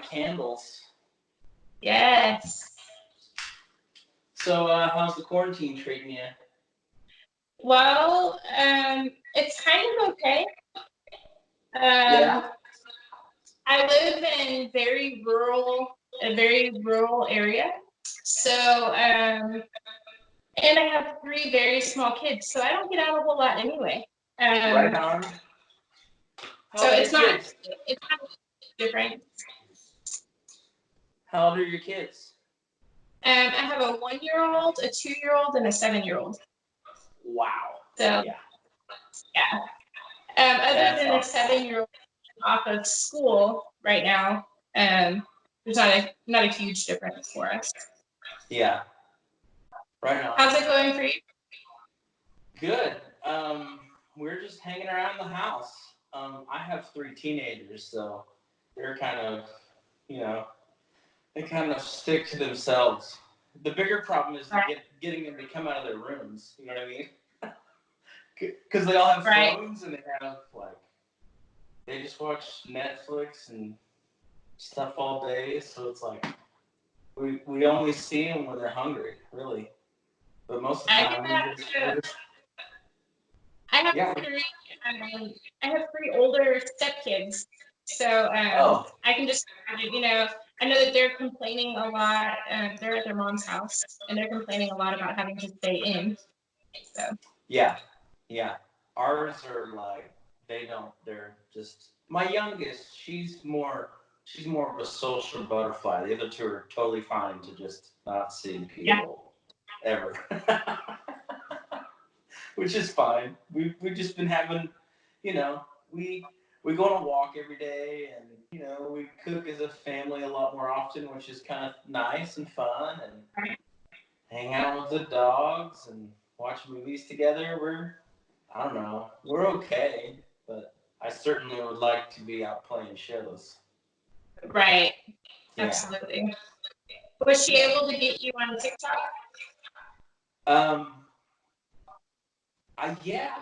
candles. Yes. So, how's the quarantine treating you? Well, it's kind of okay. Yeah. I live in a very rural area. So, and I have three very small kids, so I don't get out a whole lot anyway. Right on. How So old are it's your not kids? different. How old are your kids? I have a 1-year-old, a 2-year-old, and a 7-year-old. Wow. So Yeah. Other That's than a awesome. 7-year-old off of school right now, there's not a huge difference for us. Yeah. Right on. How's it going for you? Good. We're just hanging around the house. I have 3 teenagers, so they're kind of, you know, they kind of stick to themselves. The bigger problem is getting them to come out of their rooms. You know what I mean? Because they all have phones and they just watch Netflix and stuff all day. So it's like we only see them when they're hungry, really. But most of the time, we're just I have three. I have 3 older stepkids, so I can just imagine. I know that they're complaining a lot. They're at their mom's house, and they're complaining a lot about having to stay in. So yeah. Ours are like they don't. They're just my youngest. She's more of a social butterfly. The other 2 are totally fine to just not see people ever, which is fine. We've just been having, you know, we go on a walk every day, and we cook as a family a lot more often, which is kind of nice and fun, and hang out with the dogs and watch movies together. I don't know, we're okay, but I certainly would like to be out playing shows. right, Yeah. absolutely. Was she able to get you on TikTok?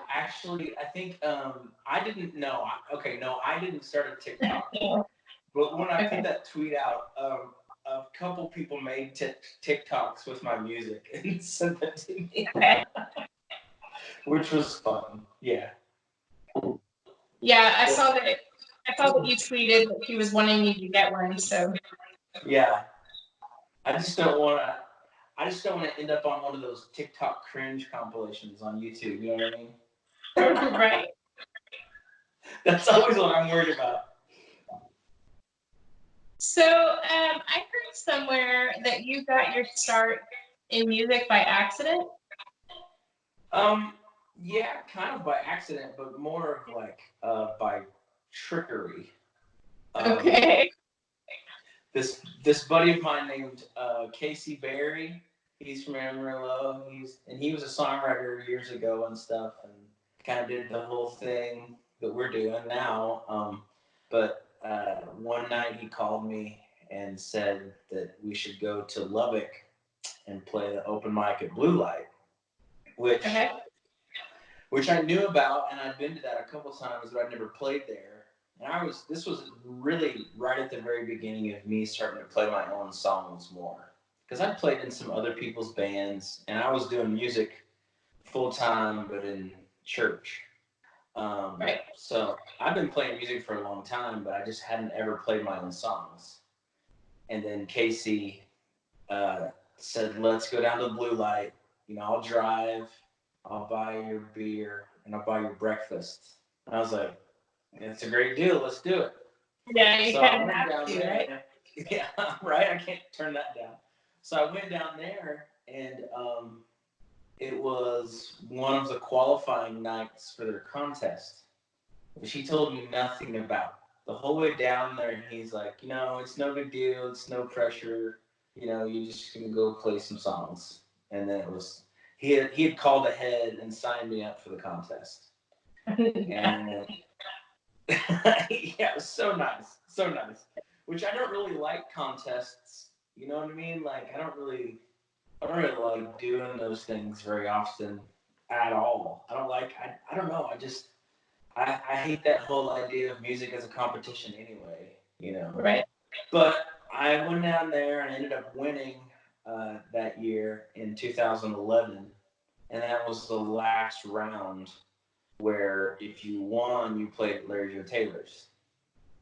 Actually, I think I didn't know. Okay, no, I didn't start a TikTok. But when I put that tweet out, a couple people made TikToks with my music and sent it to me, which was fun. Yeah. Yeah, I saw that. I saw that you tweeted that he was wanting you to get one. So yeah, I just don't want to. I just don't want to end up on one of those TikTok cringe compilations on YouTube. You know what I mean? Right. That's always what I'm worried about. So I heard somewhere that you got your start in music by accident. Yeah, kind of by accident, but more of like by trickery. Okay. This buddy of mine named Casey Berry. He's from Amarillo. He was a songwriter years ago and stuff, and kind of did the whole thing that we're doing now. But one night he called me and said that we should go to Lubbock and play the open mic at Blue Light, which I knew about, and I'd been to that a couple times, but I'd never played there. And this was really right at the very beginning of me starting to play my own songs more. Because I'd played in some other people's bands, and I was doing music full time, but in church. So I've been playing music for a long time, but I just hadn't ever played my own songs. And then Casey said, "Let's go down to the Blue Light. I'll drive, I'll buy your beer, and I'll buy your breakfast." And I was like, "It's a great deal. Let's do it." Yeah, you so kind of have to, right? Yeah, right. I can't turn that down. So I went down there, and it was one of the qualifying nights for their contest, which he told me nothing about. The whole way down there, he's like, it's no big deal. It's no pressure. You're just gonna go play some songs. And then he had called ahead and signed me up for the contest. And yeah, it was so nice, so nice. Which I don't really like contests. You know what I mean? Like I don't really like doing those things very often at all. I don't like. I don't know. I hate that whole idea of music as a competition anyway. Right. But I went down there and ended up winning that year in 2011, and that was the last round where if you won, you played Larry Joe Taylor's.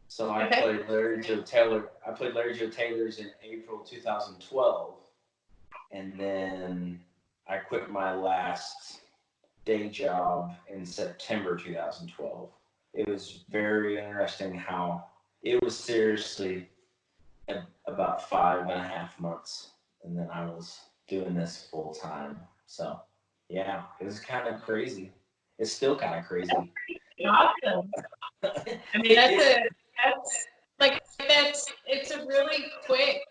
So I Okay. played Larry Joe Taylor. I played Larry Joe Taylor's in April 2012, and then I quit my last day job in September 2012. It was very interesting how it was seriously about 5.5 months, and then I was doing this full time. So yeah, it was kind of crazy. It's still kind of crazy. Awesome. I mean, that's like it's a really quick.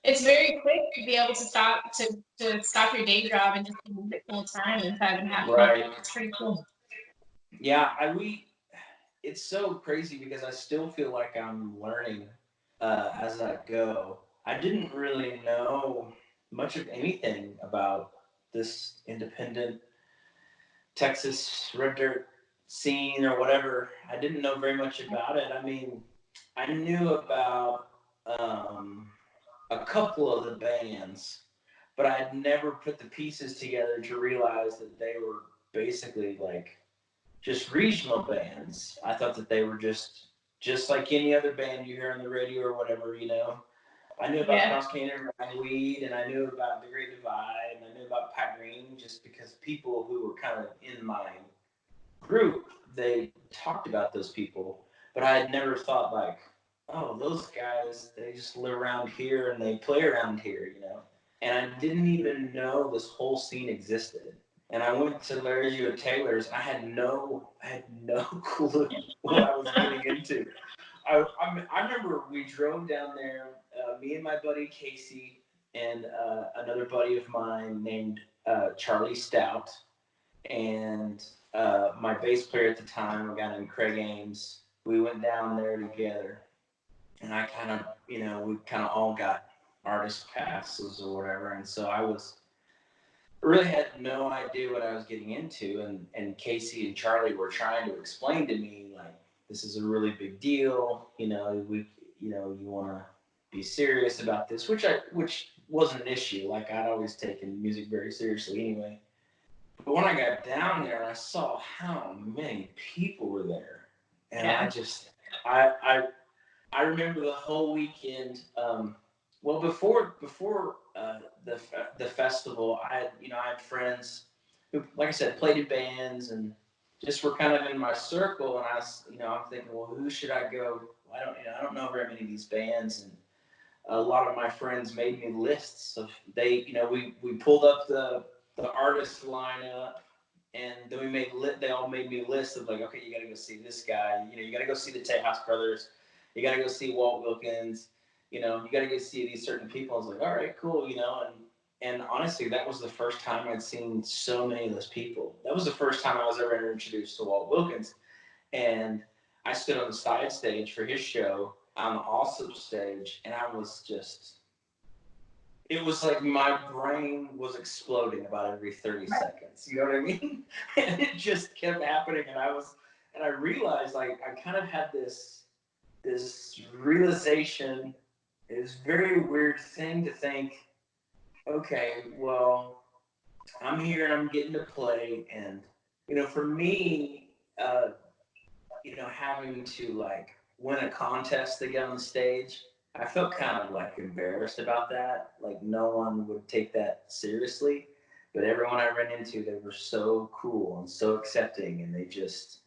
It's very quick to be able to stop your day job and just do it full time in 5.5 months. Right. It's pretty cool. Yeah, it's so crazy because I still feel like I'm learning as I go. I didn't really know much of anything about this independent Texas red dirt scene or whatever. I didn't know very much about it. I mean, I knew about a couple of the bands, but I'd never put the pieces together to realize that they were basically like just regional bands. I thought that they were just like any other band you hear on the radio or whatever, you know. I knew about Cross Canyon Ragweed, and I knew about the Great Divide, and I knew about Pat Green just because people who were kind of in my group, they talked about those people, but I had never thought like, oh, those guys, they just live around here and they play around here, you know. And I didn't even know this whole scene existed. And I went to Larry Joe Taylor's. I had no clue what I was getting into. I remember we drove down there, me and my buddy Casey and another buddy of mine named Charlie Stout, and my bass player at the time, a guy named Craig Ames. We went down there together, and I kind of, you know, we kind of all got artist passes or whatever, and so I was really had no idea what I was getting into, and Casey and Charlie were trying to explain to me like this is a really big deal, you know, you want to be serious about this, which wasn't an issue. Like I'd always taken music very seriously anyway. But when I got down there, I saw how many people were there, and I just, I remember the whole weekend. Well, before the festival, I had friends who, like I said, played in bands and just were kind of in my circle, and I'm thinking, well, who should I go? I don't know very many of these bands, and a lot of my friends made me lists of we pulled up the artist lineup, and then they all made me lists of like, okay, you got to go see this guy, you got to go see the Tejas brothers, you got to go see Walt Wilkins, you got to go see these certain people. I was like, all right, cool, and honestly, that was the first time I'd seen so many of those people. That was the first time I was ever introduced to Walt Wilkins, and I stood on the side stage for his show on the awesome stage, and I was just, it was like my brain was exploding about every 30 seconds. You know what I mean? And it just kept happening, and I realized like I kind of had this realization. It was a very weird thing to think, okay, well, I'm here and I'm getting to play, and for me, having to like win a contest to get on the stage, I felt kind of like embarrassed about that. Like no one would take that seriously, but everyone I ran into, they were so cool and so accepting, and they just,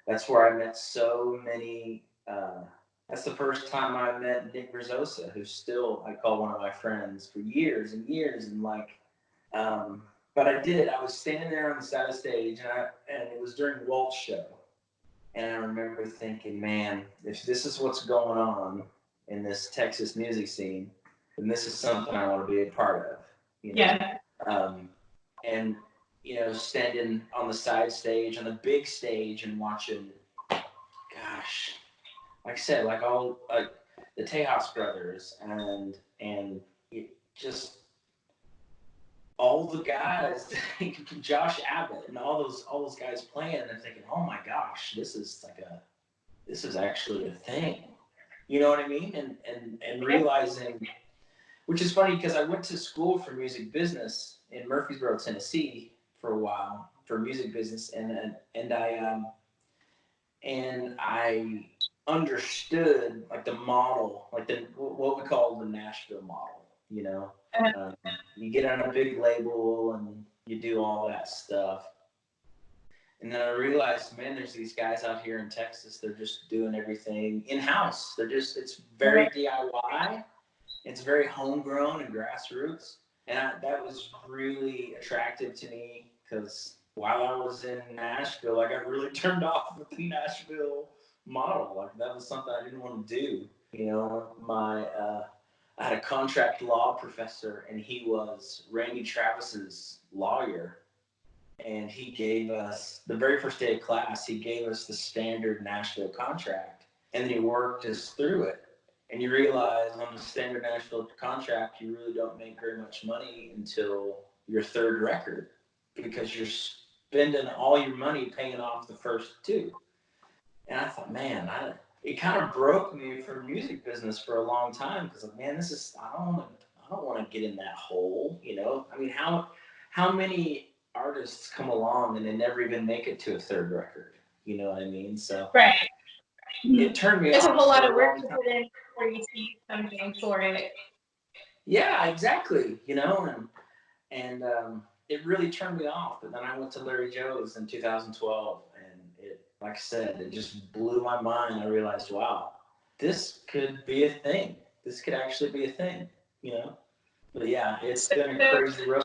that's where I met so many. That's the first time I met Nick Verzosa, who's still I call one of my friends for years and years, and like. But I did. I was standing there on the side of the stage, and it was during Walt's show. And I remember thinking, man, if this is what's going on in this Texas music scene, then this is something I want to be a part of. Yeah. And standing on the side stage, on the big stage, and watching, gosh, like I said, like all like the Tejas brothers, and just all the guys, Josh Abbott, and all those guys playing, and I'm thinking, oh my gosh, this is actually a thing. You know what I mean? And realizing, which is funny because I went to school for music business in Murfreesboro, Tennessee, for a while for music business, and I understood like the model, like the what we call the Nashville model. You know, um, you get on a big label and you do all that stuff. And then I realized, man, there's these guys out here in Texas. They're just doing everything in house. It's very DIY. It's very homegrown and grassroots. And that was really attractive to me because while I was in Nashville, I got really turned off with the Nashville model. Like that was something I didn't want to do. You know, I had a contract law professor, and he was Randy Travis's lawyer, and he gave us the very first day of class. He gave us the standard Nashville contract, and then he worked us through it. And you realize on the standard Nashville contract, you really don't make very much money until your third record because you're spending all your money paying off the first two. And I thought, man, it kind of broke me for music business for a long time because, man, I don't want to get in that hole. You know, I mean, how many artists come along and they never even make it to a third record? You know what I mean? So right. It turned me off. It's a whole lot of work to put in before you see something for it. Yeah, exactly. You know, and it really turned me off. But then I went to Larry Joe's in 2012, and like I said, it just blew my mind. I realized, wow, this could be a thing. This could actually be a thing. You know. But yeah, it's been a crazy road.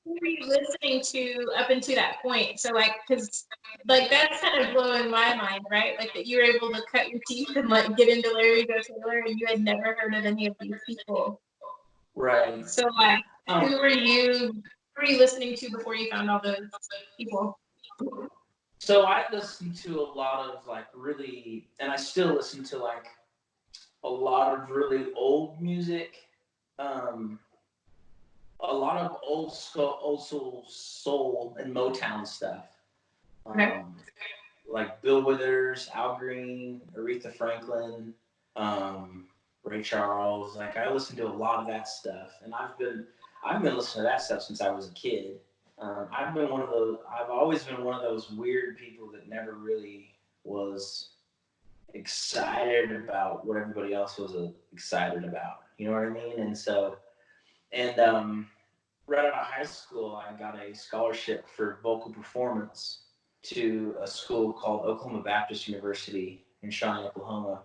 Who were you listening to up until that point? So like, because like that's kind of blowing my mind, right? Like that you were able to cut your teeth and like get into Larry Taylor, and you had never heard of any of these people. Right. So like, who were you listening to before you found all those people? So I listened to a lot of like really, and I still listen to like a lot of really old music. A lot of old soul and Motown stuff. Okay. Like Bill Withers, Al Green, Aretha Franklin, Ray Charles. Like I listen to a lot of that stuff, and I've been listening to that stuff since I was a kid. I've always been one of those weird people that never really was excited about what everybody else was excited about. You know what I mean? And right out of high school, I got a scholarship for vocal performance to a school called Oklahoma Baptist University in Shawnee, Oklahoma.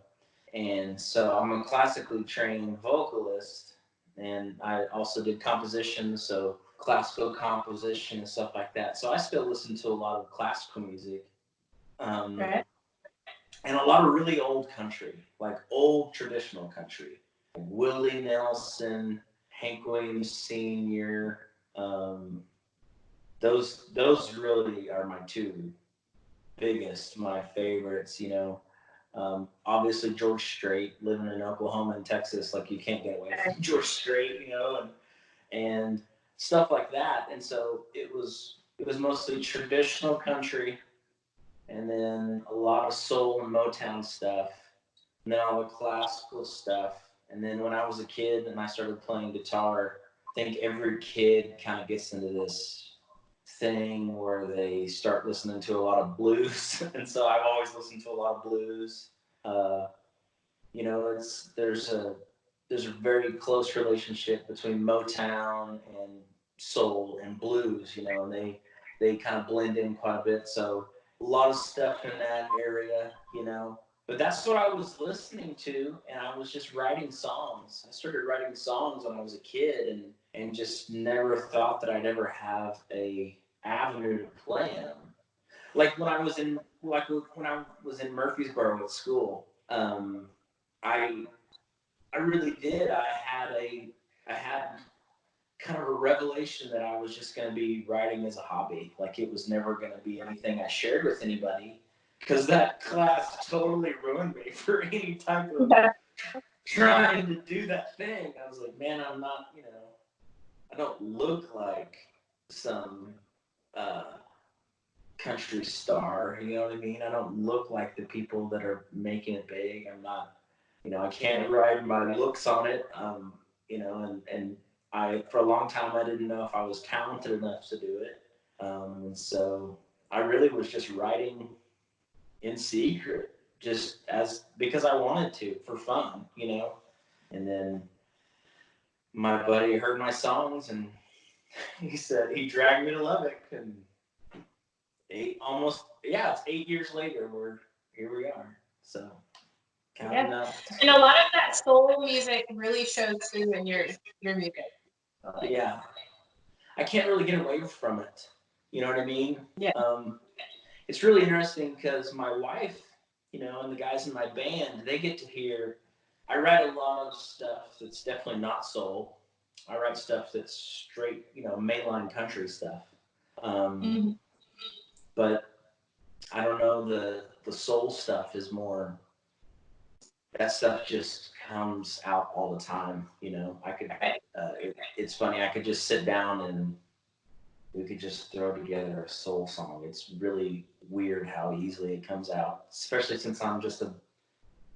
And so I'm a classically trained vocalist, and I also did composition, so classical composition and stuff like that. So I still listen to a lot of classical music. Right. And a lot of really old country, like old traditional country. Willie Nelson, Hank Williams Sr., those really are my two biggest, my favorites, you know. Obviously George Strait, living in Oklahoma and Texas, like you can't get away from George Strait, you know, and stuff like that. And so it was mostly traditional country, and then a lot of soul and Motown stuff, and then all the classical stuff. And then when I was a kid and I started playing guitar, I think every kid kind of gets into this thing where they start listening to a lot of blues. And so I've always listened to a lot of blues. Uh, you know, there's a very close relationship between Motown and soul and blues, you know, and they kind of blend in quite a bit. So a lot of stuff in that area, you know. But that's what I was listening to, and I was just writing songs. I started writing songs when I was a kid, and just never thought that I'd ever have a avenue to play them. Like when I was in Murfreesboro at school, I I really did. I had kind of a revelation that I was just going to be writing as a hobby. Like it was never going to be anything I shared with anybody, because that class totally ruined me for any type of trying to do that thing. I was like, man, I'm not, you know, I don't look like some uh, country star. You know what I mean? I don't look like the people that are making it big. I'm not. I can't ride my looks on it. And I, for a long time, I didn't know if I was talented enough to do it. And so I really was just writing in secret, just as because I wanted to for fun. And then my buddy heard my songs and he dragged me to Lubbock, and it's 8 years later, here we are. So counting up. And a lot of that soul music really shows through in your music. Yeah, I can't really get away from it. You know what I mean? Yeah. It's really interesting because my wife, and the guys in my band, they get to hear. I write a lot of stuff that's definitely not soul. I write stuff that's straight, mainline country stuff. But I don't know, the soul stuff is more. That stuff just comes out all the time. I could. It's funny. I could just sit down and we could just throw together a soul song. It's really weird how easily it comes out, especially since I'm just a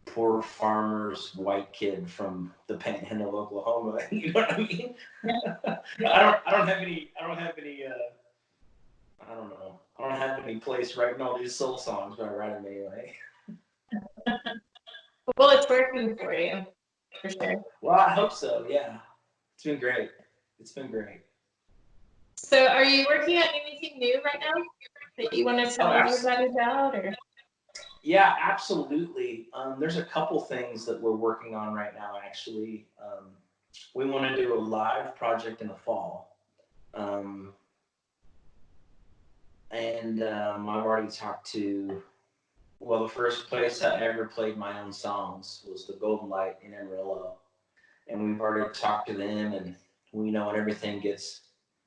poor farmer's white kid from the Panhandle of Oklahoma. You know what I mean? I don't have any. I don't know. I don't have any place writing all these soul songs, but I write them anyway. Well, it's working for you, for sure. Well, I hope so. Yeah, it's been great. So, are you working on anything new right now that you want to tell everybody about, or? Yeah, absolutely. There's a couple things that we're working on right now. Actually, we want to do a live project in the fall. And I've already talked to, the first place I ever played my own songs was the Golden Light in Amarillo. And we've already talked to them, and we know when everything gets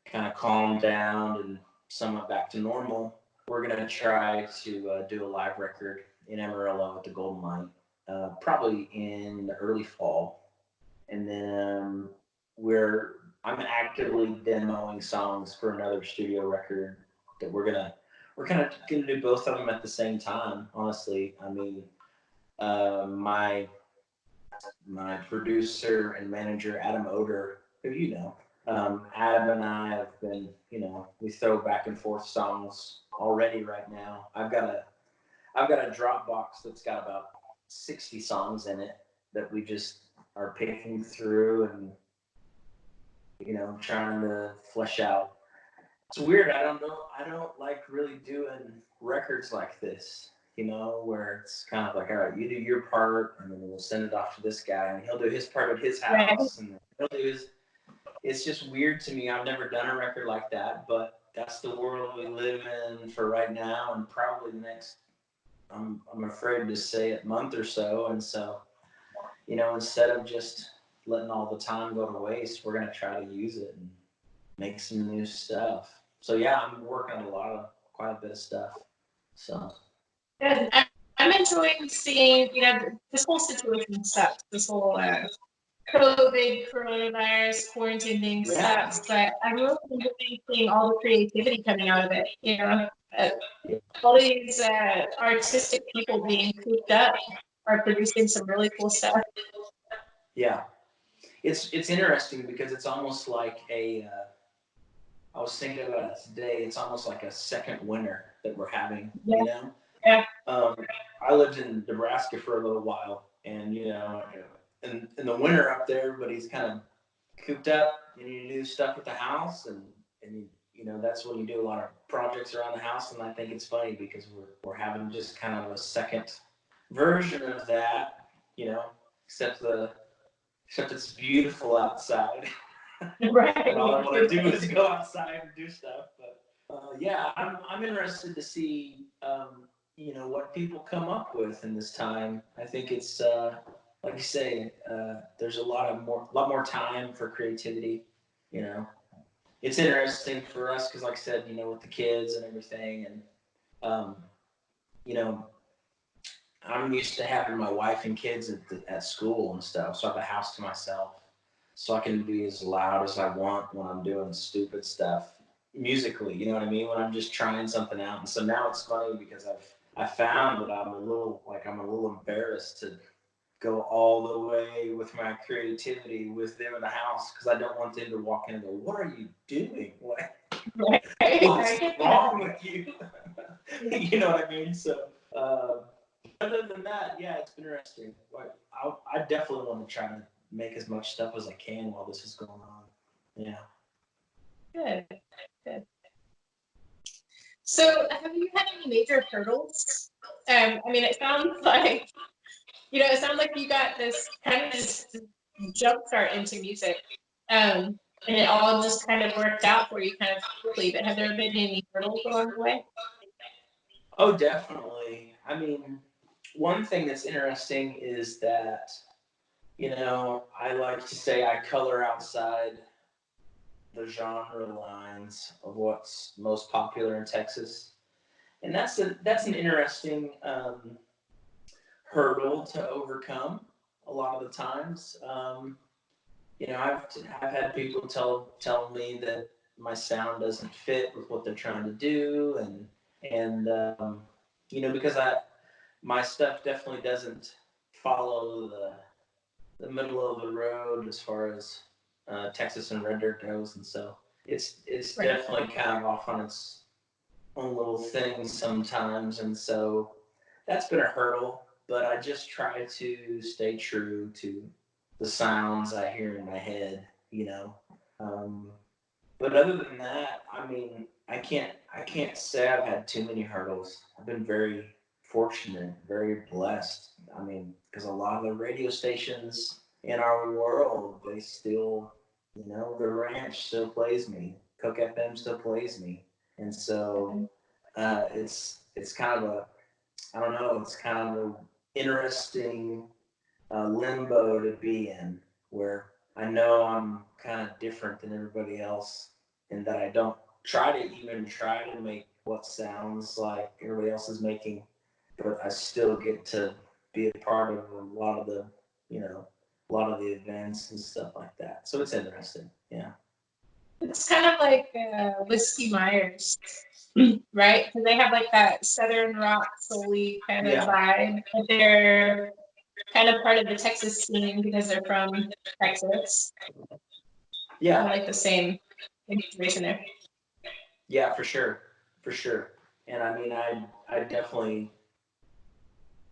kind of calmed down and somewhat back to normal, we're going to try to do a live record in Amarillo at the Golden Light, probably in the early fall. And then I'm actively demoing songs for another studio record that we're kind of gonna do both of them at the same time. Honestly, I mean, my producer and manager Adam Oder, who Adam and I have been, we throw back and forth songs already right now. I've got a Dropbox that's got about 60 songs in it that we just are picking through and trying to flesh out. It's weird. I don't know. I don't like really doing records like this, where it's kind of like, all right, you do your part, and then we'll send it off to this guy, and he'll do his part at his house, and he'll do his. It's just weird to me. I've never done a record like that, but that's the world we live in for right now, and probably the next. I'm afraid to say it, month or so, and so, instead of just letting all the time go to waste, we're gonna try to use it and make some new stuff. So yeah, I'm working on quite a bit of stuff. So good. I'm enjoying seeing, this whole situation sucks. This whole COVID, coronavirus, quarantine thing sucks. But I'm really enjoying seeing all the creativity coming out of it. All these artistic people being cooped up are producing some really cool stuff. Yeah, it's interesting because it's almost like I was thinking about it today. It's almost like a second winter that we're having. Yeah. I lived in Nebraska for a little while, and in the winter up there, everybody's kind of cooped up, and you do stuff with the house, and that's when you do a lot of projects around the house. And I think it's funny because we're having just kind of a second version of that, except it's beautiful outside. Right. And all I want to do is go outside and do stuff. But yeah, I'm interested to see what people come up with in this time. I think it's like you say, there's a lot more time for creativity. It's interesting for us because, like I said, with the kids and everything, and I'm used to having my wife and kids at school and stuff, so I have a house to myself, so I can be as loud as I want when I'm doing stupid stuff musically. You know what I mean? When I'm just trying something out. And so now it's funny because I found that I'm a little embarrassed to go all the way with my creativity with them in the house because I don't want them to walk in and go, "What are you doing? What's wrong with you?" You know what I mean? So, other than that, yeah, it's been interesting. Like, I definitely want to try to make as much stuff as I can while this is going on. Yeah. Good. Good. So, have you had any major hurdles? I mean, it sounds like it sounds like you got this kind of just jump start into music, and it all just kind of worked out for you kind of quickly. But have there been any hurdles along the way? Oh, definitely. I mean, one thing that's interesting is that, I like to say I color outside the genre lines of what's most popular in Texas, and that's an interesting hurdle to overcome. A lot of the times, I've had people tell me that my sound doesn't fit with what they're trying to do, and because my stuff definitely doesn't follow the middle of the road as far as Texas and Red Dirt goes, and so it's Right. definitely kind of off on its own little thing sometimes, and so that's been a hurdle. But I just try to stay true to the sounds I hear in my head. Um, but other than that, I mean, I can't say I've had too many hurdles. I've been very fortunate, very blessed. I mean, because a lot of the radio stations in our world, they still, the ranch still plays me. Cook FM still plays me, and so it's kind of a, I don't know, it's kind of an interesting limbo to be in, where I know I'm kind of different than everybody else, and that I don't try to make what sounds like everybody else is making, but I still get to be a part of you know, a lot of the events and stuff like that. So it's interesting. Yeah. It's kind of like Whiskey Myers, right? Because they have like that Southern rock soul-y kind of vibe, but they're kind of part of the Texas scene because they're from Texas. Yeah. I like the same situation there. Yeah, for sure. For sure. And I mean, I definitely,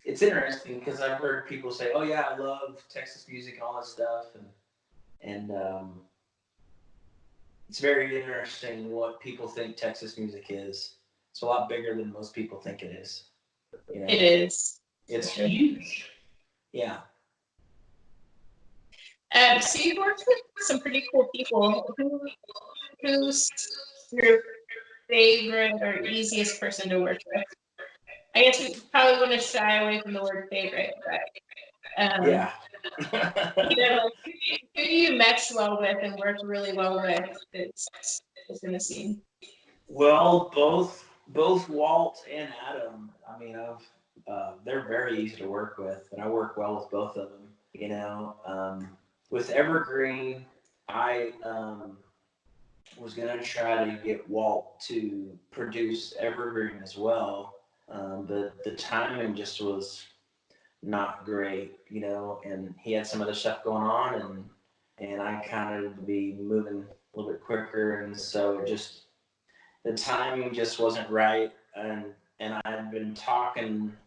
it's interesting because I've heard people say, "Oh yeah, I love Texas music and all that stuff," and it's very interesting what people think Texas music is. It's a lot bigger than most people think it is. It is. It's huge. Yeah. So you've worked with some pretty cool people. Who's your favorite or easiest person to work with? I guess we probably want to shy away from the word favorite, but Yeah. who do you mesh well with and work really well with that's in the scene? Well, both Walt and Adam. I mean, they're very easy to work with, and I work well with both of them. With Evergreen, I was gonna try to get Walt to produce Evergreen as well, but the timing just was not great, and he had some other stuff going on, and I kind of be moving a little bit quicker, and so just the timing just wasn't right, and I had been talking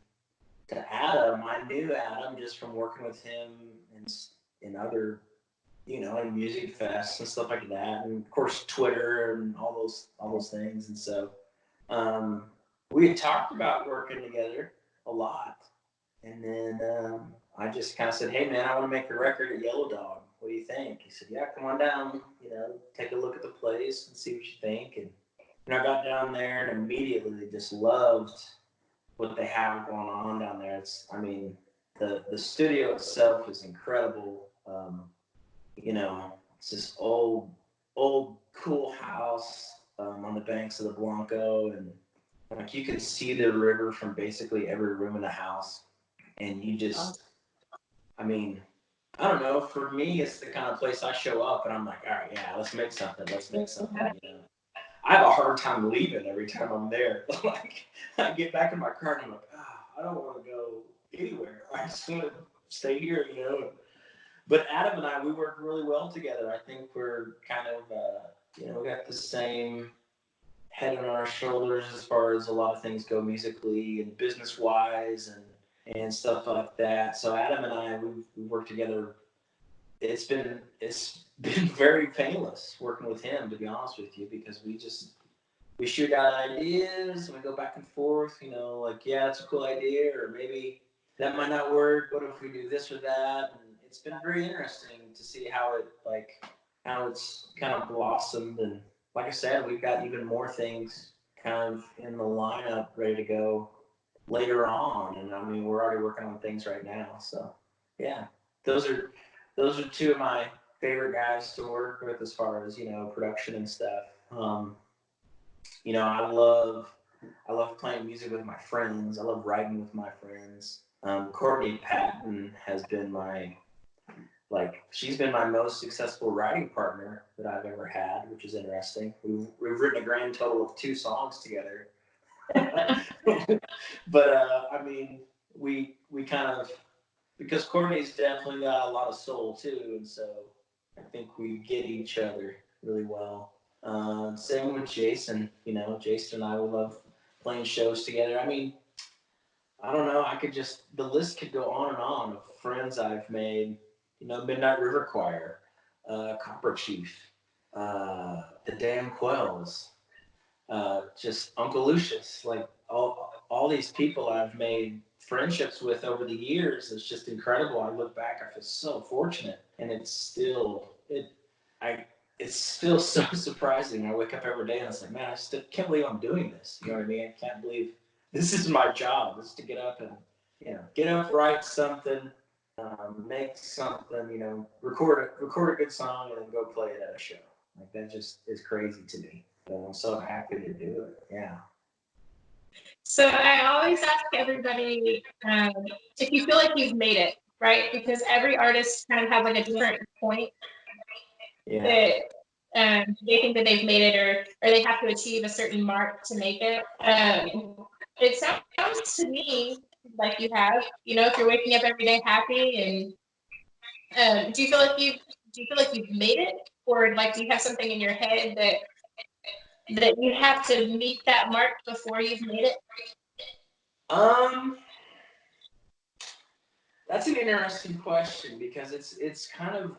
to Adam. I knew Adam just from working with him in other, in music fests and stuff like that, and of course Twitter and all those things, and so we had talked about working together a lot, and then I just kind of said, "Hey man, I want to make a record at Yellow Dog. What do you think?" He said, "Yeah, come on down. Take a look at the place and see what you think." And I got down there and immediately just loved what they have going on down there. I mean, the studio itself is incredible. It's this old cool house on the banks of the Blanco, and like you can see the river from basically every room in the house, and you just, I mean, I don't know. For me, it's the kind of place I show up and I'm like, all right, yeah, let's make something. Let's make something. I have a hard time leaving every time I'm there. Like, I get back in my car and I'm like, I don't want to go anywhere. I just want to stay here, you know. But Adam and I, we work really well together. I think we're kind of, you know, we got the same head on our shoulders as far as a lot of things go musically and business wise and stuff like that. So Adam and I, we've worked together. It's been very painless working with him, to be honest with you, because we shoot out ideas and we go back and forth, you know, like, yeah, it's a cool idea, or maybe that might not work. What if we do this or that? And it's been very interesting to see how it's kind of blossomed. And like I said, we've got even more things kind of in the lineup ready to go later on. And I mean, we're already working on things right now. So yeah, those are two of my favorite guys to work with as far as, you know, production and stuff. You know, I love playing music with my friends. I love writing with my friends. Courtney Patton has been she's been my most successful writing partner that I've ever had, which is interesting. We've written a grand total of 2 songs together. But I mean, we kind of, because Courtney's definitely got a lot of soul too, and so I think we get each other really well. Same with Jason. You know, Jason and I, we love playing shows together. I mean, I don't know. The list could go on and on of friends I've made. You know, Midnight River Choir, Copper Chief, the Damn Quells, just Uncle Lucius. Like all these people I've made friendships with over the years. It's just incredible. I look back, I feel so fortunate, and it's still so surprising. I wake up every day and it's like, man, I still can't believe I'm doing this. You know what I mean? I can't believe this is my job. Is to get up and, you know, write something, make something, you know, record a good song, and then go play it at a show. Like, that just is crazy to me. So I'm so happy to do it. Yeah. So I always ask everybody if you feel like you've made it, right? Because every artist kind of has like a different point that they think that they've made it, or they have to achieve a certain mark to make it. It sounds to me like you have. You know, if you're waking up every day happy, and do you feel like you've made it, or like do you have something in your head that you have to meet that mark before you've made it? That's an interesting question, because it's kind of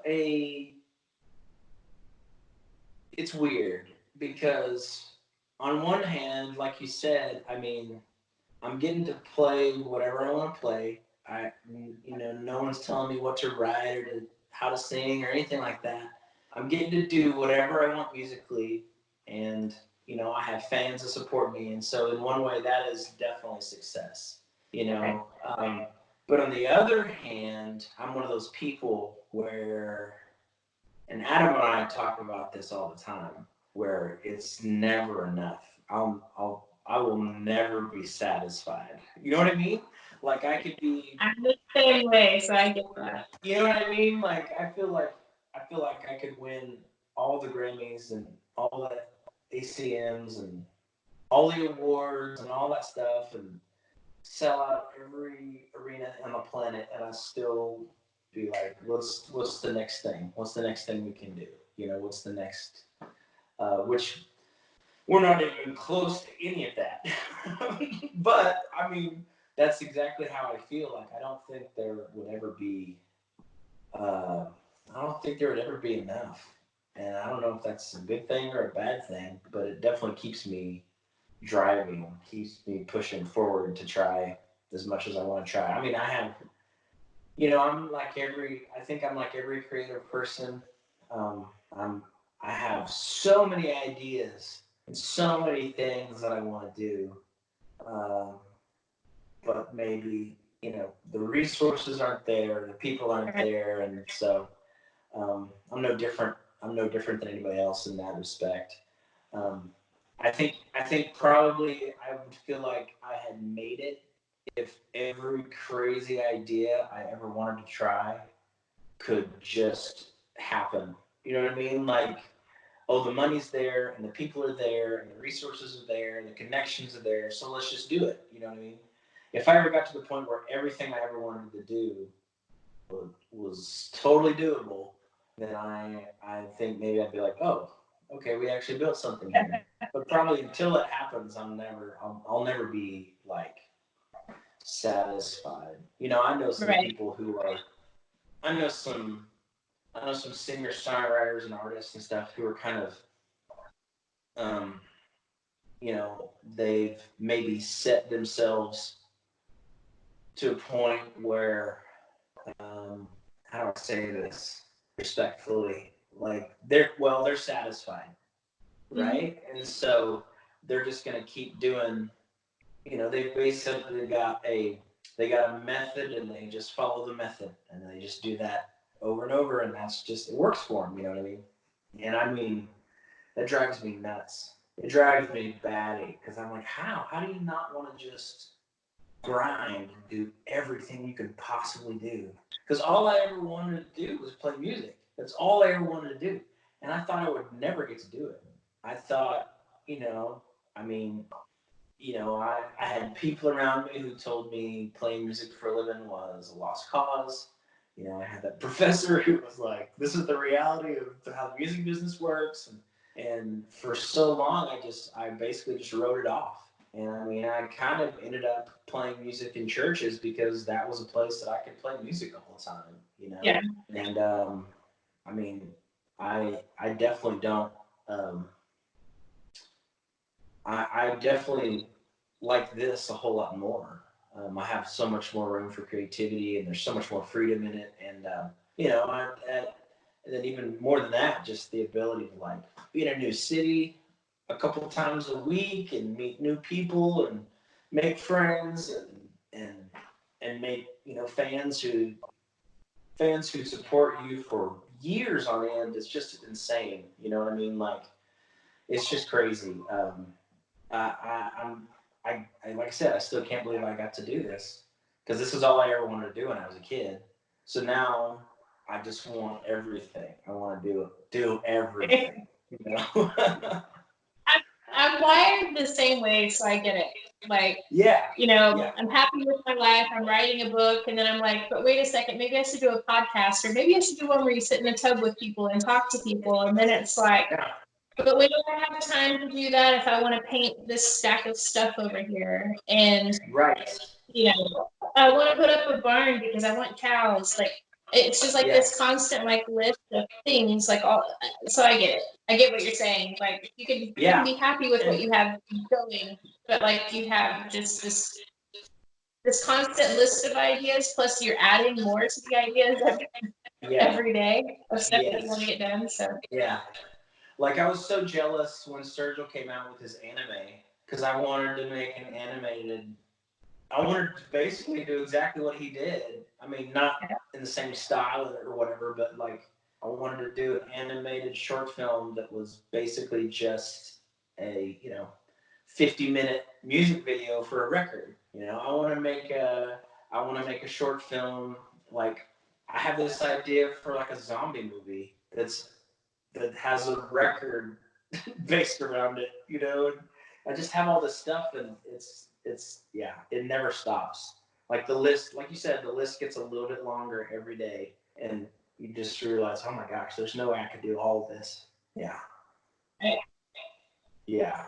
it's weird, because on one hand, like you said, I mean, I'm getting to play whatever I want to play. You know, no one's telling me what to write or how to sing or anything like that. I'm getting to do whatever I want musically, and you know, I have fans that support me, and so in one way, that is definitely success. You know, but on the other hand, I'm one of those people where, and Adam and I talk about this all the time, where it's never enough. I will never be satisfied. You know what I mean? Like, I could be. I'm the same way, so I get that. You know what I mean? Like, I feel like I could win all the Grammys and all the ACMs and all the awards and all that stuff, and sell out every arena on the planet, and I still be like, what's the next thing? What's the next thing we can do? You know, what's the next? Which we're not even close to any of that. But I mean, that's exactly how I feel. Like, I don't think there would ever be. I don't think there would ever be enough, and I don't know if that's a good thing or a bad thing, but it definitely keeps me driving, keeps me pushing forward to try as much as I want to try. I mean, I have, you know, I think I'm like every creative person. I have so many ideas and so many things that I want to do, but maybe, you know, the resources aren't there, the people aren't there, and so I'm no different. I'm no different than anybody else in that respect. Um, I think probably I would feel like I had made it if every crazy idea I ever wanted to try could just happen. You know what I mean? Like, oh, the money's there, and the people are there, and the resources are there, and the connections are there, so let's just do it. You know what I mean? If I ever got to the point where everything I ever wanted to do was totally doable, then I think maybe I'd be like, oh, okay, we actually built something here. But probably until it happens, I'll never be like satisfied. You know, I know some Right. people who are, I know some, I know some singer songwriters and artists and stuff who are kind of, um, you know, they've maybe set themselves to a point where, how do I say this respectfully? Like they're satisfied, right? And so they're just gonna keep doing. You know, they basically they got a method and they just follow the method and they just do that over and over and that's just it works for them. You know what I mean? And I mean that drives me nuts. It drives me batty because I'm like, how do you not want to just grind and do everything you could possibly do? Because all I ever wanted to do was play music. That's all I ever wanted to do. And I thought I would never get to do it. I thought, you know, I mean, you know, I had people around me who told me playing music for a living was a lost cause. You know, I had that professor who was like, this is the reality of how the music business works. And for so long, I basically just wrote it off. And I mean, I kind of ended up playing music in churches because that was a place that I could play music the whole time, you know? Yeah. And I mean, I definitely don't, um, I definitely like this a whole lot more. I have so much more room for creativity, and there's so much more freedom in it. And you know, and then even more than that, just the ability to like be in a new city a couple of times a week and meet new people and make friends and and make fans who support you for years on end. It's just insane. You know what I mean? Like it's just crazy. I'm like I said, I still can't believe I got to do this because this is all I ever wanted to do when I was a kid. So now I just want everything. I want to do everything. You know? I'm wired the same way, so I get it. Like, Yeah. you know, Yeah. I'm happy with my life. I'm writing a book, and then I'm like, but wait a second, maybe I should do a podcast, or maybe I should do one where you sit in a tub with people and talk to people. And then it's like, Yeah. but when do I have time to do that if I want to paint this stack of stuff over here? And Right. you know, I want to put up a barn because I want cows. Like it's just like Yeah. this constant like list of things. Like all, so I get it. I get what you're saying. Like you can be happy with what you have going, but like you have just this constant list of ideas. Plus you're adding more to the ideas every day of stuff that you want to get done. So Yeah. Like I was so jealous when Sergio came out with his anime because I wanted to make an animated. I wanted to basically do exactly what he did. I mean, not in the same style or whatever, but like I wanted to do an animated short film that was basically just a 50-minute music video for a record. You know, I want to make a short film. Like I have this idea for like a zombie movie that has a record based around it, you know. And I just have all this stuff, and it's yeah, it never stops. Like the list, like you said, the list gets a little bit longer every day, and you just realize, oh my gosh, there's no way I could do all of this. Yeah, yeah,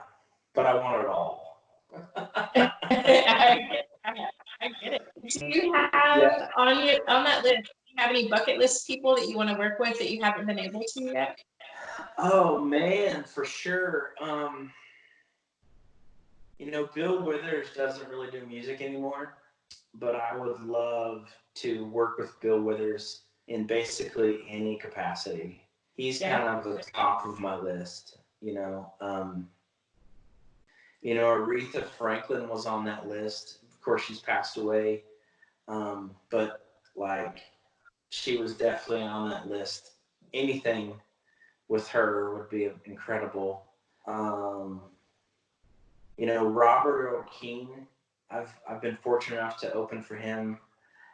but I want it all. I get it. Do you have on that list? Do you have any bucket list people that you want to work with that you haven't been able to yet? Oh man, for sure. Bill Withers doesn't really do music anymore, but I would love to work with Bill Withers in basically any capacity. He's kind of the top of my list. Aretha Franklin was on that list. Of course, she's passed away, but like she was definitely on that list. Anything with her would be incredible. Um, Robert O'Keefe. I've been fortunate enough to open for him,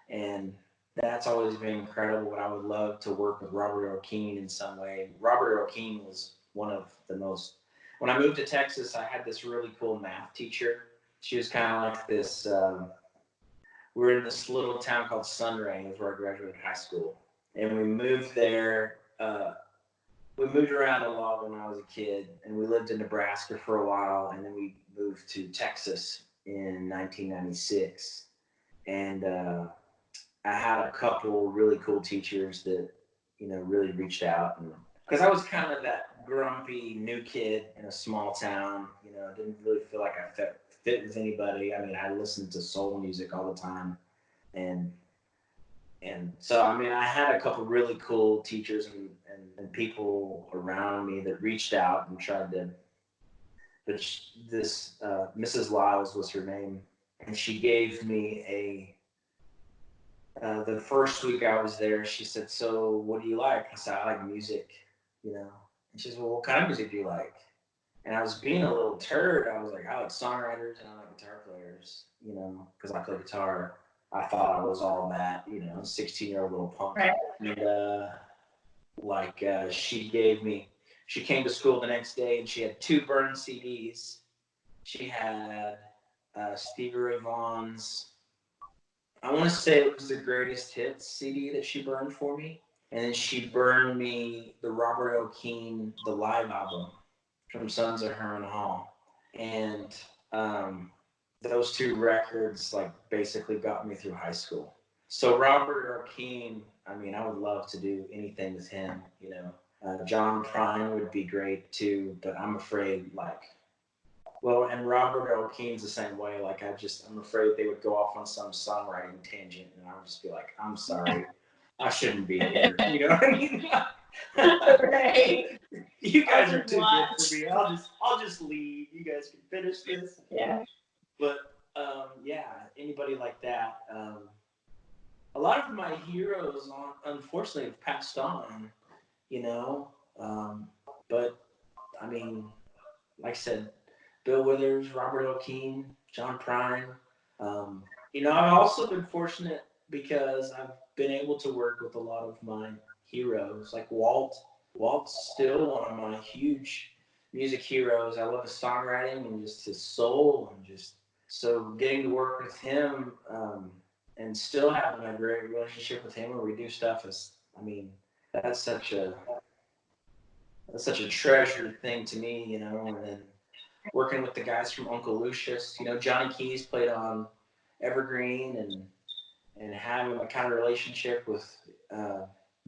and that's always been incredible. But I would love to work with Robert O'Keefe in some way. Robert O'Keefe was one of the most. When I moved to Texas, I had this really cool math teacher. She was kind of like this we're in this little town called Sunray, where I graduated high school, and we moved there. We moved around a lot when I was a kid, and we lived in Nebraska for a while, and then we moved to Texas in 1996. And I had a couple really cool teachers that, really reached out, and because I was kind of that grumpy new kid in a small town, didn't really feel like I fit with anybody. I mean, I listened to soul music all the time, and so I mean, I had a couple really cool teachers and people around me that reached out and tried to. But this Mrs. Lyles was her name, and she gave me the first week I was there. She said, "So, what do you like?" I said, "I like music, And she said, "Well, what kind of music do you like?" And I was being a little turd. I was like, "I like songwriters and I like guitar players, because I play guitar." I thought I was all that, 16-year-old little punk. Right. And she came to school the next day and she had 2 burned CDs. She had Stevie Ray Vaughan's, I want to say it was the Greatest Hits CD that she burned for me. And then she burned me the Robert L. Keane, the live album from Sons of Herman Hall. And those 2 records basically got me through high school. So Robert L. Keane, I mean, I would love to do anything with him, John Prine would be great too, but I'm afraid and Robert L. Keene's the same way. I'm afraid they would go off on some songwriting tangent, and I would just be like, "I'm sorry, I shouldn't be here." You know what I mean? Right. You guys are too good for me. I'll just leave. You guys can finish this. Yeah. But anybody like that. A lot of my heroes, unfortunately, have passed on. But I mean, like I said, Bill Withers, Robert L. Keane, John Prine. I've also been fortunate because I've been able to work with a lot of my heroes, like Walt. Walt's still one of my huge music heroes. I love his songwriting and just his soul, and just so getting to work with him and still having a great relationship with him where we do stuff that's such a treasured thing to me, and then working with the guys from Uncle Lucius. Johnny Keys played on Evergreen, and having a kind of relationship with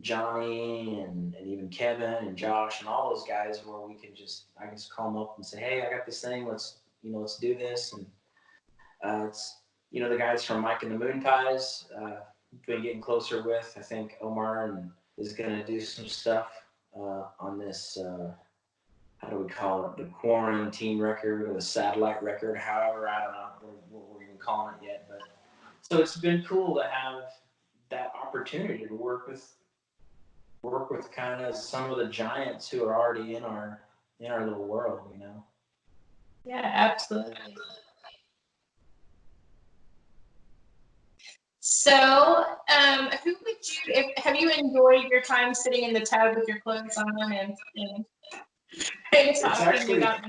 Johnny and even Kevin and Josh and all those guys where I can just call them up and say, "Hey, I got this thing. Let's do this." And it's the guys from Mike and the Moon Pies. Been getting closer with. I think Omar is going to do some stuff on this. How do we call it? The quarantine record or the satellite record, however, I don't know what we're even calling it yet. But so it's been cool to have that opportunity to work with kind of some of the giants who are already in our little world, Yeah, absolutely. So, who would have you enjoyed your time sitting in the tub with your clothes on and talking about?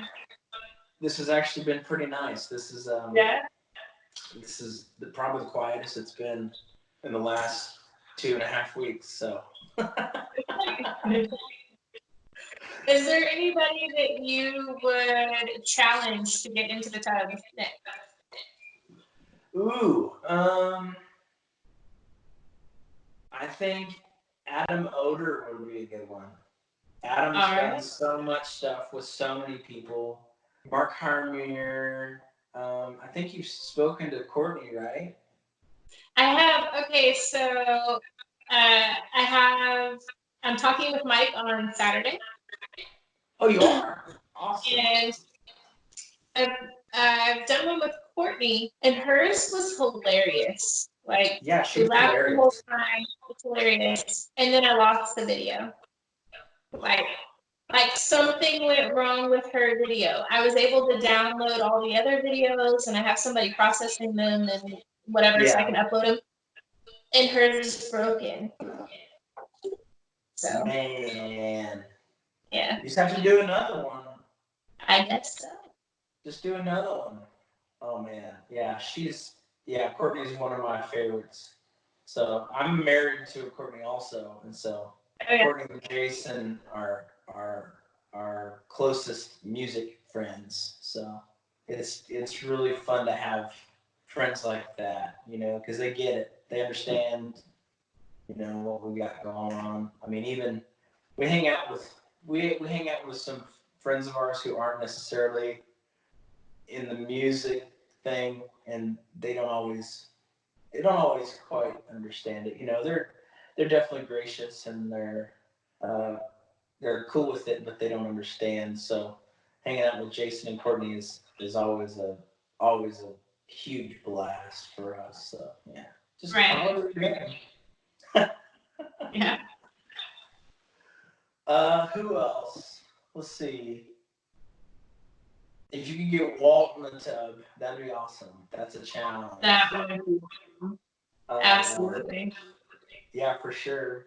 This has actually been pretty nice. This is This is probably the quietest it's been in the last 2.5 weeks. So. Is there anybody that you would challenge to get into the tub next? Ooh, I think Adam Oder would be a good one. Adam's done so much stuff with so many people. Mark Harmier. I think you've spoken to Courtney, right? I have. Okay, so I'm talking with Mike on Saturday. Oh, you are? Awesome. And I've done one with Courtney, and hers was hilarious. She was laughed the whole time. It's hilarious. And then I lost the video. Like something went wrong with her video. I was able to download all the other videos, and I have somebody processing them and whatever, so I can upload them. And hers is broken. So. Man. Yeah. You just have to do another one. I guess so. Just do another one. Oh man, yeah, she's Yeah, Courtney's one of my favorites. So I'm married to a Courtney also, and so Oh, yeah. Courtney and Jason are our closest music friends. So it's really fun to have friends like that, because they get it, they understand, what we got going on. I mean, even we hang out with we hang out with some friends of ours who aren't necessarily in the music thing, and they don't always quite understand it. They're definitely gracious, and uh, they're cool with it, but they don't understand. So hanging out with Jason and Courtney is always a huge blast for us. So yeah, just Right. Yeah. Who else? Let's see. If you could get Walt in the tub, that'd be awesome. That's a challenge. That would be absolutely. Yeah, for sure.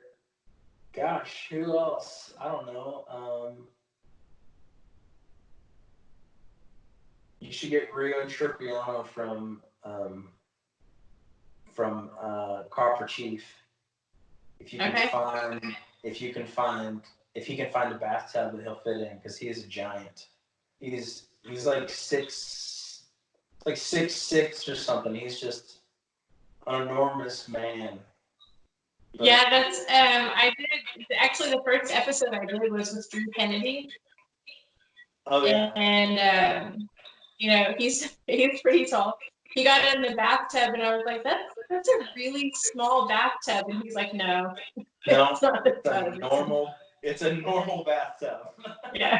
Gosh, who else? I don't know. You should get Rio Tripiano from Copper Chief. If you can Okay. find if you can find if he can find a bathtub that he'll fit in, because he is a giant. He's like 6'6" or something. He's just an enormous man. But, Yeah, that's I did actually the first episode I did was with Drew Kennedy. Oh yeah. And he's pretty tall. He got in the bathtub and I was like, that's a really small bathtub, and he's like, no. No, it's a normal bathtub. Yeah.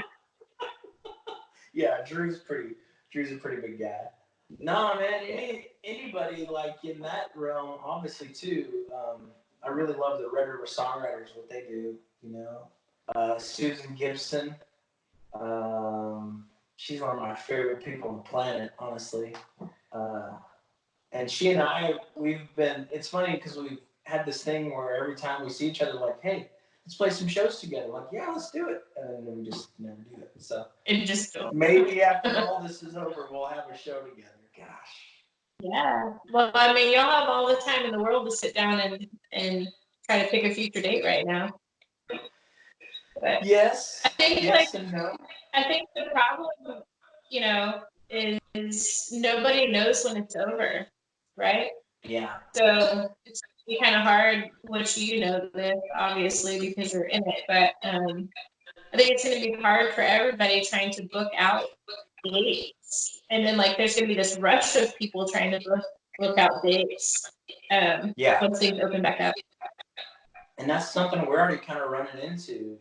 Yeah, Drew's a pretty big guy. No, man, anybody like in that realm, obviously too. I really love the Red River Songwriters, what they do. Susan Gibson. She's one of my favorite people on the planet, honestly. And she and I, it's funny because we've had this thing where every time we see each other, like, hey, let's play some shows together. Like, yeah, let's do it. And then we just never do it. So maybe after all this is over, we'll have a show together. Gosh. Yeah. Well, I mean, you'll have all the time in the world to sit down and try to pick a future date right now. But yes. I think yes and no. I think the problem, is nobody knows when it's over, right? Yeah. So it's gonna be kind of hard, which you know this obviously because you're in it. But I think it's going to be hard for everybody trying to book out dates, and then there's going to be this rush of people trying to book out dates. Once things open back up. And that's something we're already kind of running into.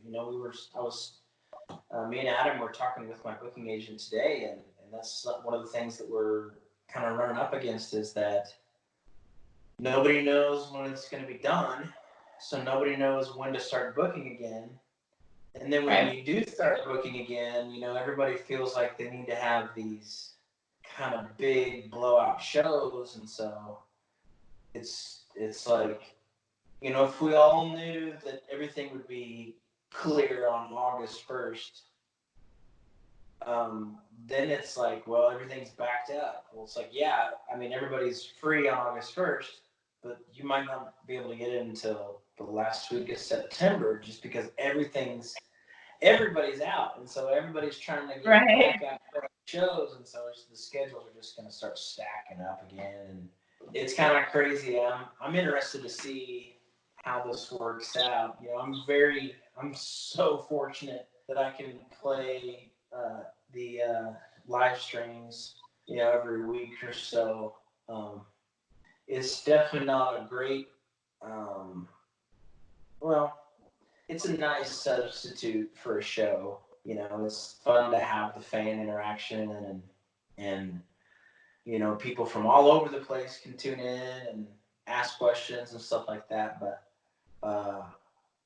Me and Adam were talking with my booking agent today, and that's one of the things that we're kind of running up against, is that nobody knows when it's going to be done, so nobody knows when to start booking again. And then when you do start booking again, everybody feels like they need to have these kind of big blowout shows, and so it's like, if we all knew that everything would be clear on August 1st, then it's like, well, everything's backed up. Well, it's like, yeah, I mean, everybody's free on August 1st, but you might not be able to get in until the last week of September, just because everybody's out, and so everybody's trying to get back out for shows, and so the schedules are just going to start stacking up again, and it's kind of crazy. I'm interested to see how this works out. I'm so fortunate that I can play the live streams, every week or so. It's definitely not a great, it's a nice substitute for a show. It's fun to have the fan interaction, and people from all over the place can tune in and ask questions and stuff like that. But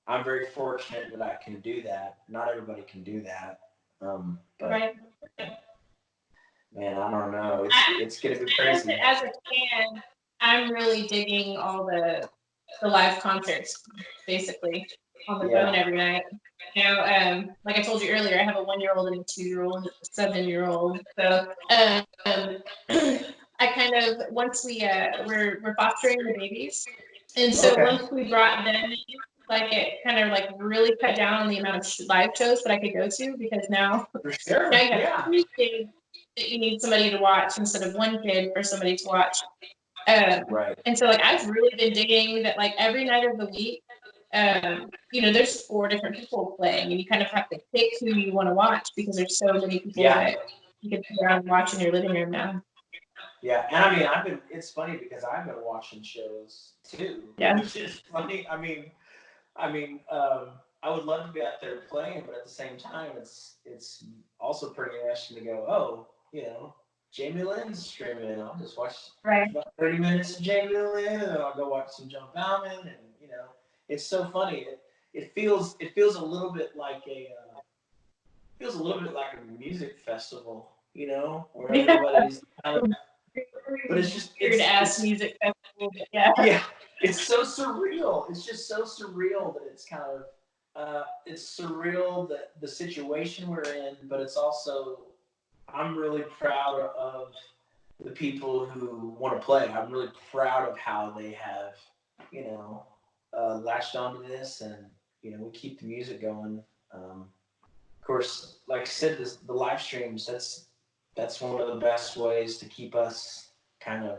I'm very fortunate that I can do that. Not everybody can do that. But man, I don't know. It's gonna be crazy. As a fan, I'm really digging all the live concerts, basically, on the phone every night. Like I told you earlier, I have a 1-year-old and a 2-year-old, and a 7-year-old. So I I kind of, once we're fostering the babies, and so once we brought them in, like it kind of like really cut down on the amount of live shows that I could go to, because now, now you have 3 kids that you need somebody to watch instead of 1 kid for somebody to watch. Right. And so like I've really been digging that, like every night of the week, you know, there's 4 different people playing, and you kind of have to pick who you want to watch because there's so many people that you can sit around and watch in your living room now. Yeah, and I mean, it's funny because I've been watching shows too. Yeah. Which is funny. I mean, I would love to be out there playing, but at the same time, it's also pretty interesting to go, oh, you know, Jamie Lynn's streaming. I'll just watch about 30 minutes of Jamie Lynn, and then I'll go watch some John Bauman, and you know, it's so funny. It feels a little bit like a music festival, you know, where everybody's kind of. But it's just weird ass music festival. Yeah, it's so surreal. It's just so surreal that it's kind of it's surreal that the situation we're in, but it's also, I'm really proud of the people who want to play. I'm really proud of how they have, you know, latched onto this, and you know, we keep the music going. Of course, like I said, the live streams. That's one of the best ways to keep us kind of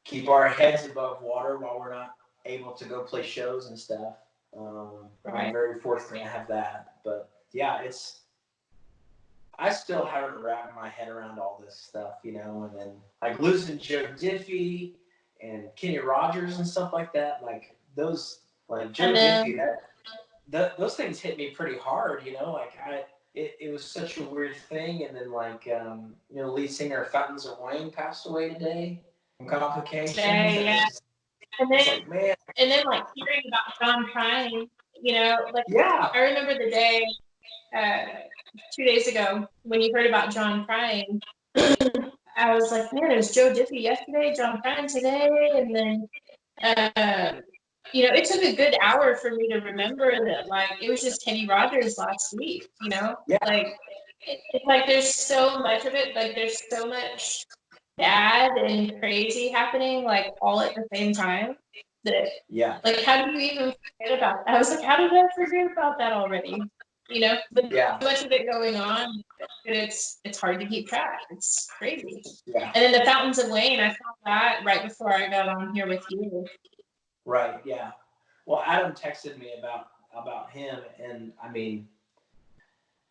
keep our heads above water while we're not able to go play shows and stuff. I'm very fortunate to have that. But yeah, I still haven't wrapped my head around all this stuff, you know, and then like losing Joe Diffie and Kenny Rogers and stuff like that. Like those, like Joe Diffie, those things hit me pretty hard, you know, like it was such a weird thing. And then like, you know, lead singer of Fountains of Wayne passed away today from complications. Yeah. And then, like, man. And then like hearing about John Prine, you know, like I remember the day 2 days ago when you heard about John Prine. I was like, man, it was Joe Diffie yesterday, John Prine today, and then you know, it took a good hour for me to remember that like it was just Kenny Rogers last week, you know, like it's like there's so much of it, like there's so much bad and crazy happening like all at the same time that like how do you even forget about that? I was like, how did I forget about that already? You know, but so much of it going on, it's hard to keep track. It's crazy. And then the Fountains of Wayne, I saw that right before I got on here with you. Right. Yeah. Well, Adam texted me about him, and I mean,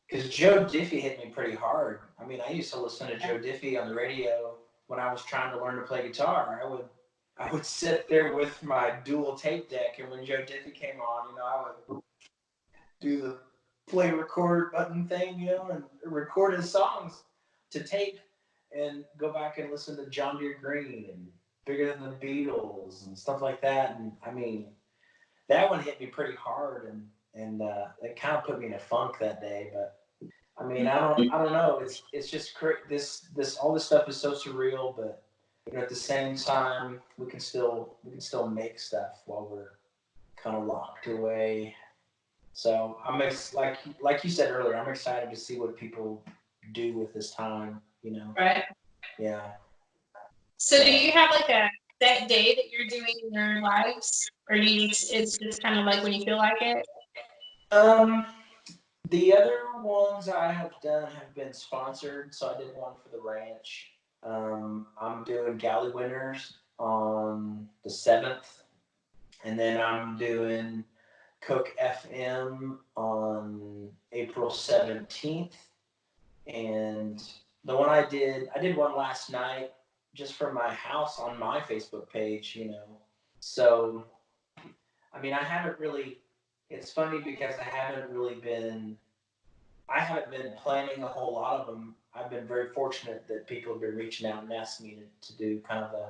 because Joe Diffie hit me pretty hard. I mean, I used to listen to Joe Diffie on the radio when I was trying to learn to play guitar. I would sit there with my dual tape deck, and when Joe Diffie came on, you know, I would do the play record button thing, you know, and record his songs to tape, and go back and listen to John Deere Green and Bigger Than the Beatles and stuff like that. And I mean, that one hit me pretty hard, and it kind of put me in a funk that day. But I mean, I don't know. It's just this all this stuff is so surreal, but you know, at the same time, we can still make stuff while we're kind of locked away. So I'm like you said earlier, I'm excited to see what people do with this time. You know. Right. Yeah. So do you have like a set day that you're doing your lives, or do you it's just kind of like when you feel like it? The other ones I have done have been sponsored. So I did one for the ranch. I'm doing Galley Winners on the 7th, and then I'm doing Cook FM on April 17th. And the one I did one last night just from my house on my Facebook page, you know. So, I mean, I haven't really, it's funny because I haven't been planning a whole lot of them. I've been very fortunate that people have been reaching out and asking me to do kind of the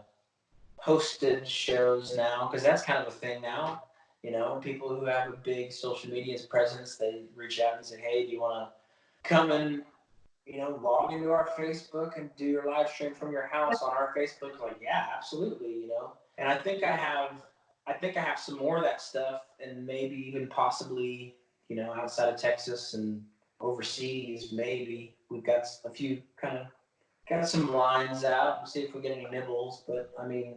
hosted shows now, because that's kind of a thing now. You know, people who have a big social media presence, they reach out and say, hey, do you want to come and, you know, log into our Facebook and do your live stream from your house on our Facebook? Like, yeah, absolutely, you know. And I think I have some more of that stuff, and maybe even possibly, you know, outside of Texas and overseas, maybe we've got a few kind of got some lines out and see if we get any nibbles. But I mean,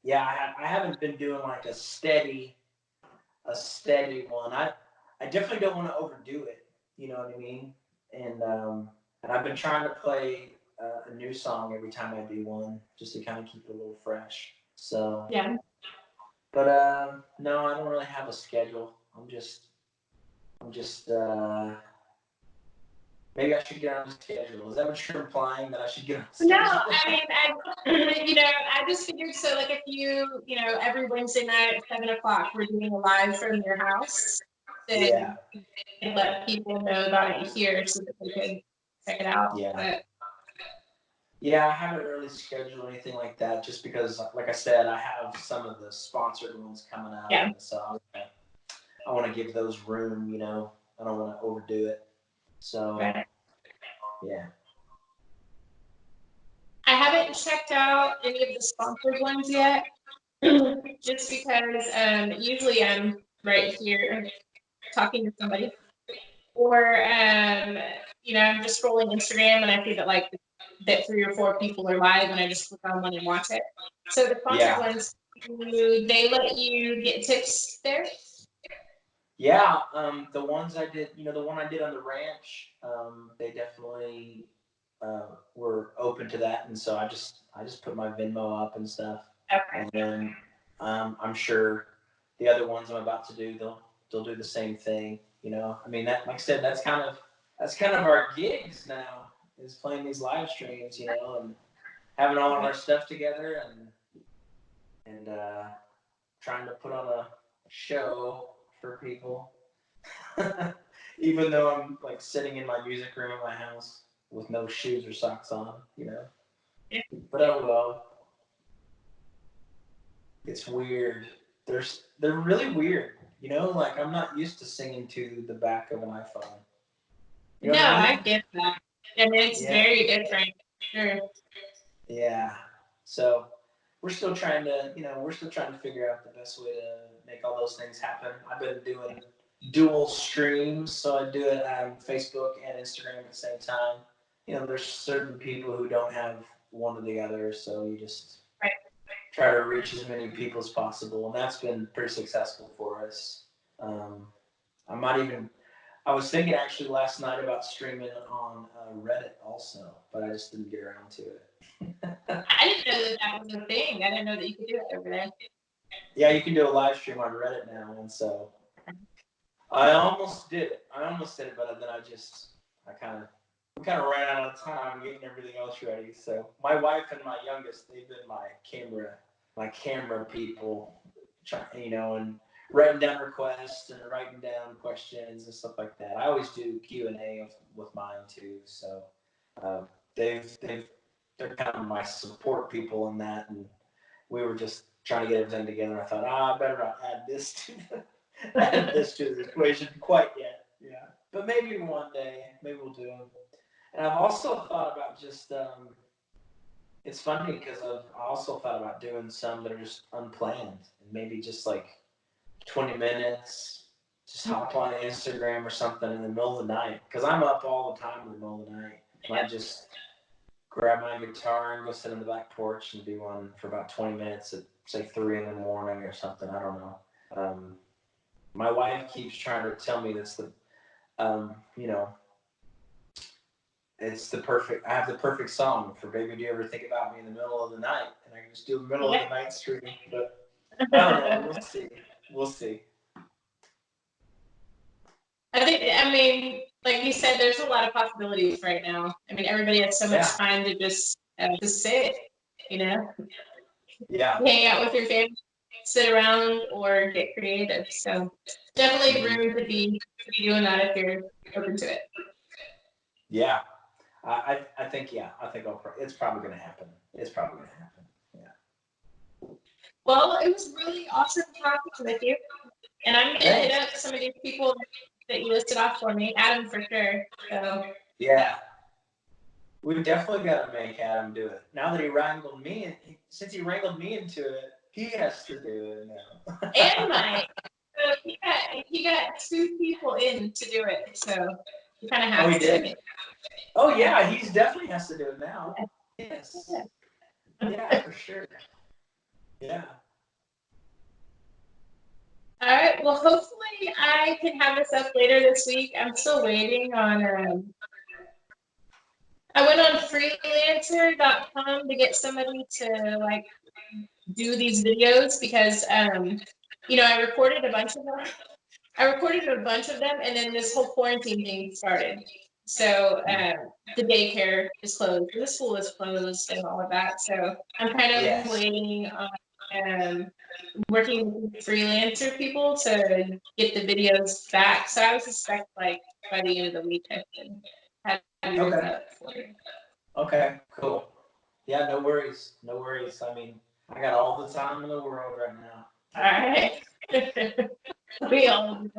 yeah, I haven't been doing like a steady one. I definitely don't want to overdo it. You know what I mean? And I've been trying to play a new song every time I do one, just to kind of keep it a little fresh. So Yeah. But no, I don't really have a schedule. I'm just. Maybe I should get on the schedule. Is that what you're implying, that I should get on the schedule? No, I mean, I just figured, so like if every Wednesday night at 7 o'clock, we're doing a live from your house, then Yeah. you can let people know about it here so that they can check it out. Yeah. But Yeah, I haven't really scheduled anything like that, just because, like I said, I have some of the sponsored ones coming out, yeah. and so I want to give those room. I don't want to overdo it. So Right. yeah. I haven't checked out any of the sponsored ones yet, just because usually I'm right here talking to somebody, or I'm just scrolling Instagram and I see that 3 or 4 people are live, and I just click on one and watch it. So the sponsored ones, they let you get tips there? Yeah, the ones I did, the one I did on the ranch, they definitely were open to that, and so I just put my Venmo up and stuff, Okay. and then I'm sure the other ones I'm about to do, they'll do the same thing. I mean, that, like I said, that's kind of our gigs now, is playing these live streams, and having all of our stuff together, and trying to put on a show for people. Even though I'm like sitting in my music room at my house with no shoes or socks on. Yeah. But oh well. It's weird. They're really weird. Like I'm not used to singing to the back of an iPhone. You know No, what I mean? I get that. And it's very different. Sure. Yeah. So we're still trying to, figure out the best way to make all those things happen. I've been doing dual streams, so I do it on Facebook and Instagram at the same time. There's certain people who don't have one or the other, so you just Right. try to reach as many people as possible, and that's been pretty successful for us. I was thinking actually last night about streaming on Reddit also, but I just didn't get around to it. I didn't know that was a thing. I didn't know that you could do it over there. Yeah, you can do a live stream on Reddit now, and so I almost did it. But then we kind of ran out of time getting everything else ready. So my wife and my youngest, they've been my camera people, and writing down requests and writing down questions and stuff like that. I always do Q&A with mine too. So they're kind of my support people in that, and we were just trying to get everything together. I thought, I better not add this to the equation quite yet. Yeah, but maybe one day, maybe we'll do them. And I've also thought about just. It's funny because I also thought about doing some that are just unplanned, and maybe just like 20 minutes, just hop on Instagram or something in the middle of the night, because I'm up all the time in the middle of the night. I just grab my guitar and go sit on the back porch and do one for about 20 minutes at say 3 in the morning or something. I don't know. My wife keeps trying to tell me that's the, it's the perfect. I have the perfect song for "Baby, Do You Ever Think About Me" in the middle of the night, and I can just do a middle of the night stream. But I don't know. We'll see. We'll see. I mean, like you said, there's a lot of possibilities right now. I mean, everybody has so much time to just sit, Yeah. hang out with your family, sit around, or get creative. So definitely room to be doing that if you're open to it. Yeah. I think it's probably going to happen. Yeah. Well, it was really awesome talking with you, and I'm going to hit up some of these people that you listed off for me. Adam for sure. So yeah, we've definitely got to make Adam do it. Now that he wrangled me, since he wrangled me into it, he has to do it now. And Mike. So he got 2 people in to do it. So He kind of Oh, has he did? Oh, yeah, he definitely has to do it now. Yes. Yeah, for sure. Yeah. All right. Well, hopefully I can have this up later this week. I'm still waiting on. I went on freelancer.com to get somebody to like do these videos because you know, I recorded a bunch of them. And then this whole quarantine thing started. So the daycare is closed, the school is closed, and all of that. So I'm kind of waiting on working with freelancer people to get the videos back. So I would suspect like by the end of the week I can have yours up for you. Okay, cool. Yeah, no worries. No worries. I mean, I got all the time in the world right now. All right. We all do.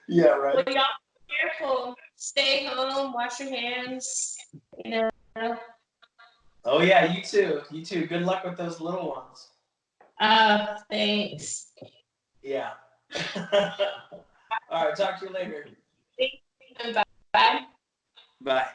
Yeah, right. Well, y'all be careful. Stay home. Wash your hands. You know. Oh yeah, you too. You too. Good luck with those little ones. Thanks. Yeah. All right. Talk to you later. Bye. Bye.